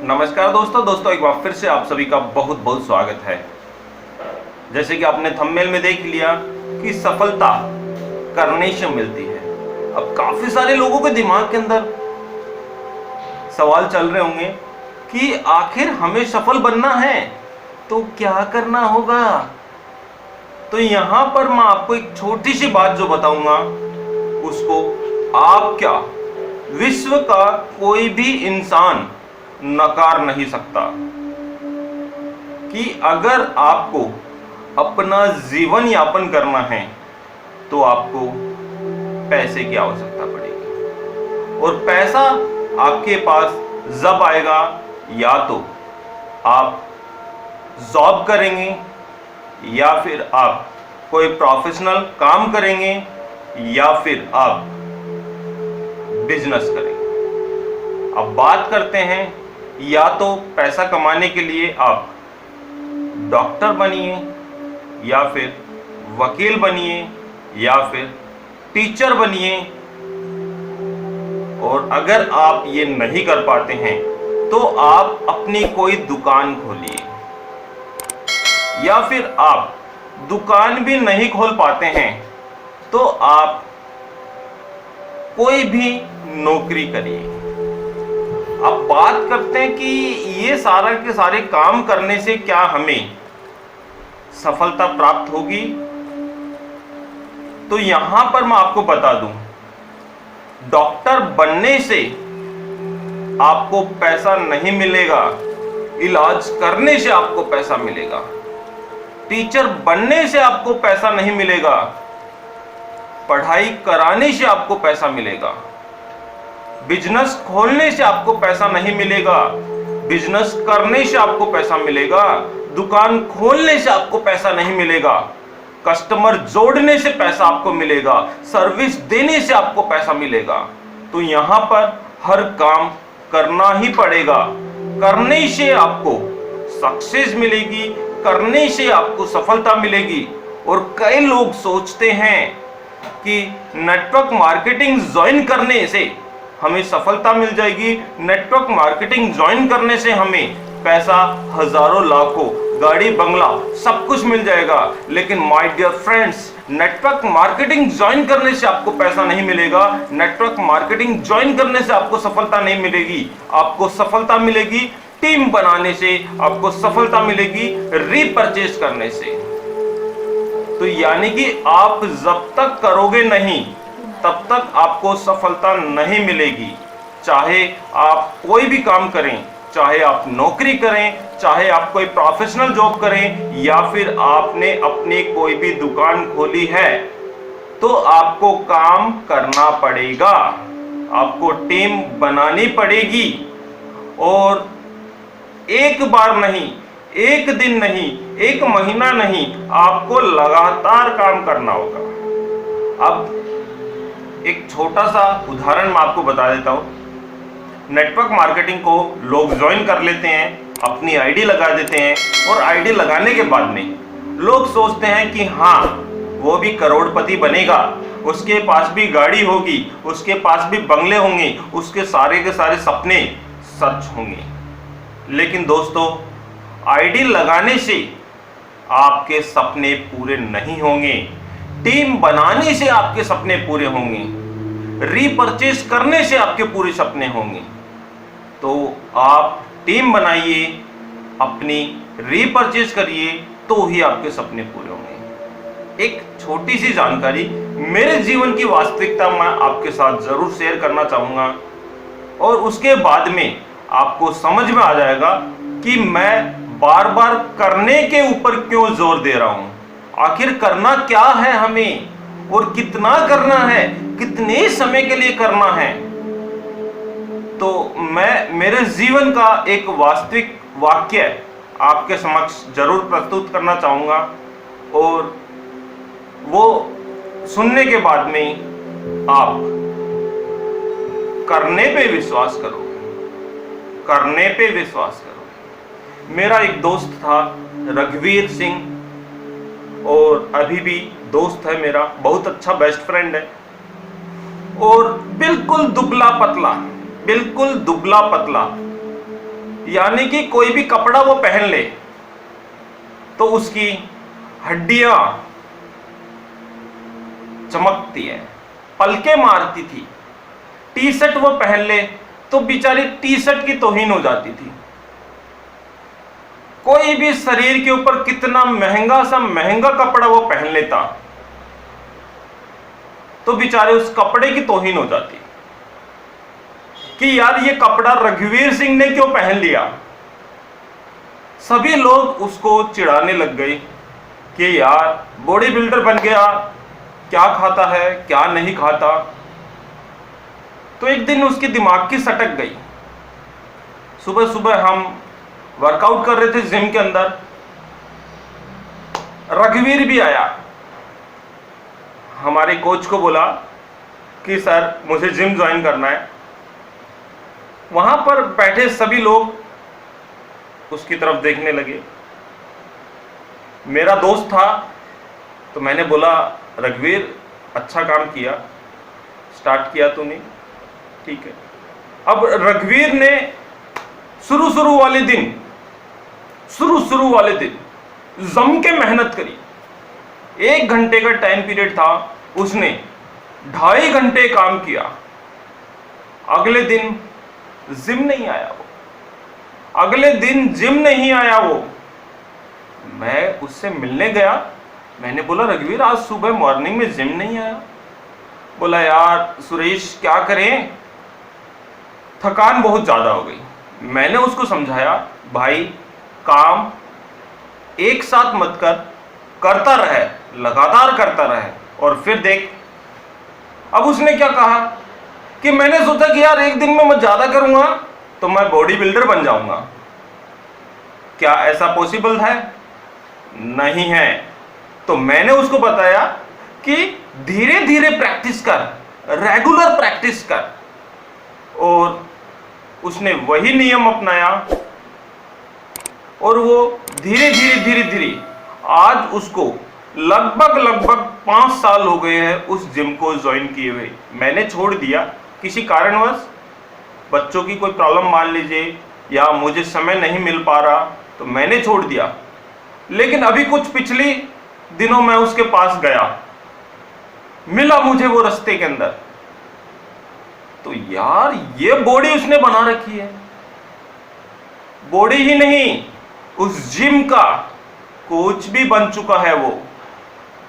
नमस्कार दोस्तों एक बार फिर से आप सभी का बहुत बहुत स्वागत है। जैसे कि आपने थंबनेल में देख लिया कि सफलता करने से मिलती है। अब काफी सारे लोगों के दिमाग के अंदर सवाल चल रहे होंगे कि आखिर हमें सफल बनना है तो क्या करना होगा। तो यहां पर मैं आपको एक छोटी सी बात जो बताऊंगा उसको आप क्या विश्व का कोई भी इंसान नकार नहीं सकता कि अगर आपको अपना जीवन यापन करना है तो आपको पैसे की आवश्यकता पड़ेगी। और पैसा आपके पास जब आएगा या तो आप जॉब करेंगे या फिर आप कोई प्रोफेशनल काम करेंगे या फिर आप बिजनेस करेंगे। अब बात करते हैं, या तो पैसा कमाने के लिए आप डॉक्टर बनिए या फिर वकील बनिए या फिर टीचर बनिए। और अगर आप ये नहीं कर पाते हैं तो आप अपनी कोई दुकान खोलिए, या फिर आप दुकान भी नहीं खोल पाते हैं तो आप कोई भी नौकरी करिए। अब बात करते हैं कि ये सारा के सारे काम करने से क्या हमें सफलता प्राप्त होगी। तो यहां पर मैं आपको बता दूं, डॉक्टर बनने से आपको पैसा नहीं मिलेगा, इलाज करने से आपको पैसा मिलेगा। टीचर बनने से आपको पैसा नहीं मिलेगा, पढ़ाई कराने से आपको पैसा मिलेगा। बिजनेस खोलने से आपको पैसा नहीं मिलेगा, बिजनेस करने से आपको पैसा मिलेगा। दुकान खोलने से आपको पैसा नहीं मिलेगा, कस्टमर जोड़ने से पैसा आपको मिलेगा, सर्विस देने से आपको पैसा मिलेगा। तो यहां पर हर काम करना ही पड़ेगा। करने से आपको सक्सेस मिलेगी, करने से आपको सफलता मिलेगी। और कई लोग सोचते हैं कि नेटवर्क मार्केटिंग ज्वाइन करने से हमें सफलता मिल जाएगी, नेटवर्क मार्केटिंग ज्वाइन करने से हमें पैसा, हजारों लाखों, गाड़ी बंगला सब कुछ मिल जाएगा। लेकिन my dear friends, network marketing join करने से आपको पैसा नहीं मिलेगा, नेटवर्क मार्केटिंग ज्वाइन करने से आपको सफलता नहीं मिलेगी। आपको सफलता मिलेगी टीम बनाने से, आपको सफलता मिलेगी रीपरचेज करने से। तो यानी कि आप जब तक करोगे नहीं तब तक आपको सफलता नहीं मिलेगी। चाहे आप कोई भी काम करें, चाहे आप नौकरी करें, चाहे आप कोई प्रोफेशनल जॉब करें, या फिर आपने अपनी कोई भी दुकान खोली है, तो आपको काम करना पड़ेगा, आपको टीम बनानी पड़ेगी। और एक बार नहीं, एक दिन नहीं, एक महीना नहीं, आपको लगातार काम करना होगा। अब एक छोटा सा उदाहरण मैं आपको बता देता हूं। नेटवर्क मार्केटिंग को लोग ज्वाइन कर लेते हैं, अपनी आईडी लगा देते हैं, और आईडी लगाने के बाद में लोग सोचते हैं कि हाँ वो भी करोड़पति बनेगा, उसके पास भी गाड़ी होगी, उसके पास भी बंगले होंगे, उसके सारे के सारे सपने सच होंगे। लेकिन दोस्तों, आईडी लगाने से आपके सपने पूरे नहीं होंगे, टीम बनाने से आपके सपने पूरे होंगे, रीपरचेज करने से आपके पूरे सपने होंगे। तो आप टीम बनाइए, अपनी रीपरचेज करिए, तो ही आपके सपने पूरे होंगे। एक छोटी सी जानकारी मेरे जीवन की वास्तविकता मैं आपके साथ जरूर शेयर करना चाहूंगा, और उसके बाद में आपको समझ में आ जाएगा कि मैं बार बार करने के ऊपर क्यों जोर दे रहा हूं। आखिर करना क्या है हमें, और कितना करना है, कितने समय के लिए करना है। तो मैं मेरे जीवन का एक वास्तविक वाक्य आपके समक्ष जरूर प्रस्तुत करना चाहूंगा, और वो सुनने के बाद में आप करने पे विश्वास करोगे, करने पे विश्वास करोगे। मेरा एक दोस्त था रघुवीर सिंह, और अभी भी दोस्त है मेरा, बहुत अच्छा बेस्ट फ्रेंड है। और बिल्कुल दुबला पतला, बिल्कुल दुबला पतला, यानी कि कोई भी कपड़ा वो पहन ले तो उसकी हड्डियां चमकती है, पलके मारती थी। टी शर्ट वो पहन ले तो बेचारी टी शर्ट की तौहीन हो जाती थी। कोई भी शरीर के ऊपर कितना महंगा सा महंगा कपड़ा वो पहन लेता तो बेचारे उस कपड़े की तौहीन हो जाती कि यार ये कपड़ा रघुवीर सिंह ने क्यों पहन लिया। सभी लोग उसको चिढ़ाने लग गए कि यार बॉडी बिल्डर बन गया, क्या खाता है क्या नहीं खाता। तो एक दिन उसके दिमाग की सटक गई। सुबह सुबह हम वर्कआउट कर रहे थे जिम के अंदर, रघुवीर भी आया। हमारे कोच को बोला कि सर मुझे जिम ज्वाइन करना है। वहां पर बैठे सभी लोग उसकी तरफ देखने लगे। मेरा दोस्त था तो मैंने बोला रघुवीर अच्छा काम किया, स्टार्ट किया तूने, ठीक है। अब रघुवीर ने शुरू वाले दिन जम के मेहनत करी। 1 घंटे का टाइम पीरियड था, उसने 2.5 घंटे काम किया। अगले दिन जिम नहीं आया वो। मैं उससे मिलने गया, मैंने बोला रघुवीर आज सुबह मॉर्निंग में जिम नहीं आया। बोला यार सुरेश क्या करें, थकान बहुत ज्यादा हो गई। मैंने उसको समझाया भाई काम एक साथ मत कर, करता रहे, लगातार करता रहे और फिर देख। अब उसने क्या कहा कि मैंने सोचा कि यार एक दिन में मैं ज्यादा करूंगा तो मैं बॉडी बिल्डर बन जाऊंगा। क्या ऐसा पॉसिबल है? नहीं है। तो मैंने उसको बताया कि धीरे धीरे प्रैक्टिस कर, रेगुलर प्रैक्टिस कर। और उसने वही नियम अपनाया और वो धीरे धीरे आज उसको लगभग 5 साल हो गए हैं उस जिम को ज्वाइन किए हुए। मैंने छोड़ दिया किसी कारणवश, बच्चों की कोई प्रॉब्लम मान लीजिए या मुझे समय नहीं मिल पा रहा तो मैंने छोड़ दिया। लेकिन अभी कुछ पिछले दिनों मैं उसके पास गया, मिला मुझे वो रास्ते के अंदर, तो यार ये बॉडी उसने बना रखी है। बॉडी ही नहीं, उस जिम का कोच भी बन चुका है वो।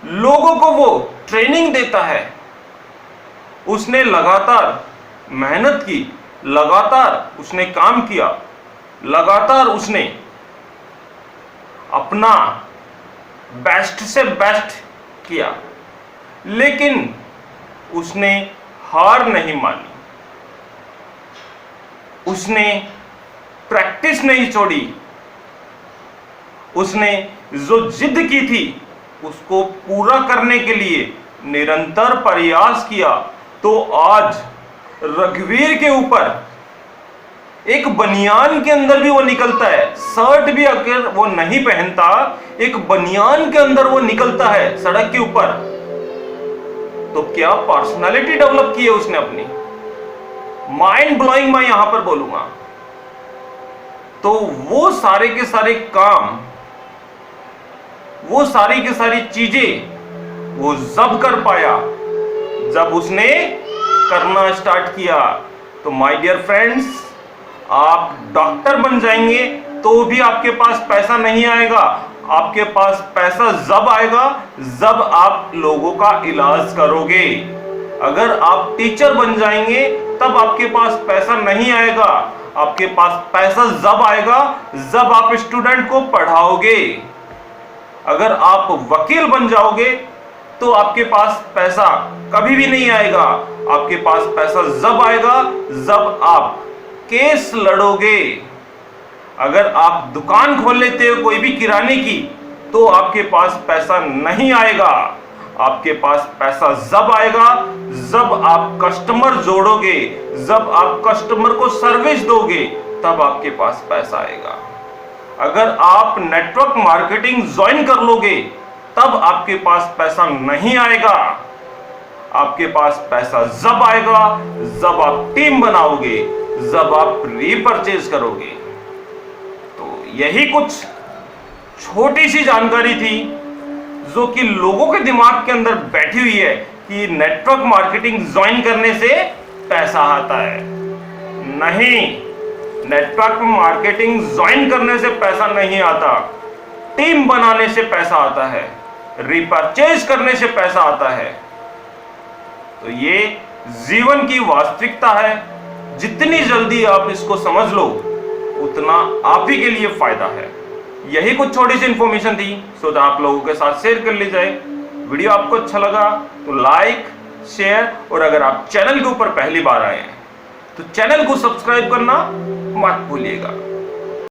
लोगों को वो ट्रेनिंग देता है। उसने लगातार मेहनत की, लगातार उसने काम किया, लगातार उसने अपना बेस्ट से बेस्ट किया, लेकिन उसने हार नहीं मानी। उसने प्रैक्टिस नहीं छोड़ी। उसने जो जिद की थी उसको पूरा करने के लिए निरंतर प्रयास किया। तो आज रघुवीर के ऊपर एक बनियान के अंदर भी वो निकलता है। शर्ट भी अगर वो नहीं पहनता, एक बनियान के अंदर वो निकलता है सड़क के ऊपर। तो क्या पर्सनालिटी डेवलप की है उसने अपनी, माइंड ब्लोइंग मैं यहां पर बोलूंगा। तो वो सारे के सारे काम, वो सारी की सारी चीजें वो जब कर पाया जब उसने करना स्टार्ट किया। तो माय डियर फ्रेंड्स, आप डॉक्टर बन जाएंगे तो भी आपके पास पैसा नहीं आएगा। आपके पास पैसा जब आएगा जब आप लोगों का इलाज करोगे। अगर आप टीचर बन जाएंगे तब आपके पास पैसा नहीं आएगा। आपके पास पैसा जब आएगा जब आप स्टूडेंट को पढ़ाओगे। अगर आप वकील बन जाओगे तो आपके पास पैसा कभी भी नहीं आएगा। आपके पास पैसा जब आएगा जब आप केस लड़ोगे। अगर आप दुकान खोल लेते हो कोई भी किराने की तो आपके पास पैसा नहीं आएगा। आपके पास पैसा जब आएगा जब आप कस्टमर जोड़ोगे, जब आप कस्टमर को सर्विस दोगे, तब आपके पास पैसा आएगा। अगर आप नेटवर्क मार्केटिंग ज्वाइन कर लोगे तब आपके पास पैसा नहीं आएगा। आपके पास पैसा जब आएगा जब आप टीम बनाओगे, जब आप रीपरचेज करोगे। यही कुछ छोटी सी जानकारी थी जो कि लोगों के दिमाग के अंदर बैठी हुई है कि नेटवर्क मार्केटिंग ज्वाइन करने से पैसा आता है। नहीं, नेटवर्क मार्केटिंग ज्वाइन करने से पैसा नहीं आता, टीम बनाने से पैसा आता है, रिपर्चेज करने से पैसा आता है। तो ये जीवन की वास्तविकता है। जितनी जल्दी आप इसको समझ लो उतना आप ही के लिए फायदा है। यही कुछ छोटी सी इंफॉर्मेशन थी, सोचा आप लोगों के साथ शेयर कर ली जाए। वीडियो आपको अच्छा लगा तो लाइक, शेयर, और अगर आप चैनल के ऊपर पहली बार आए हैं तो चैनल को सब्सक्राइब करना मत भूलिएगा।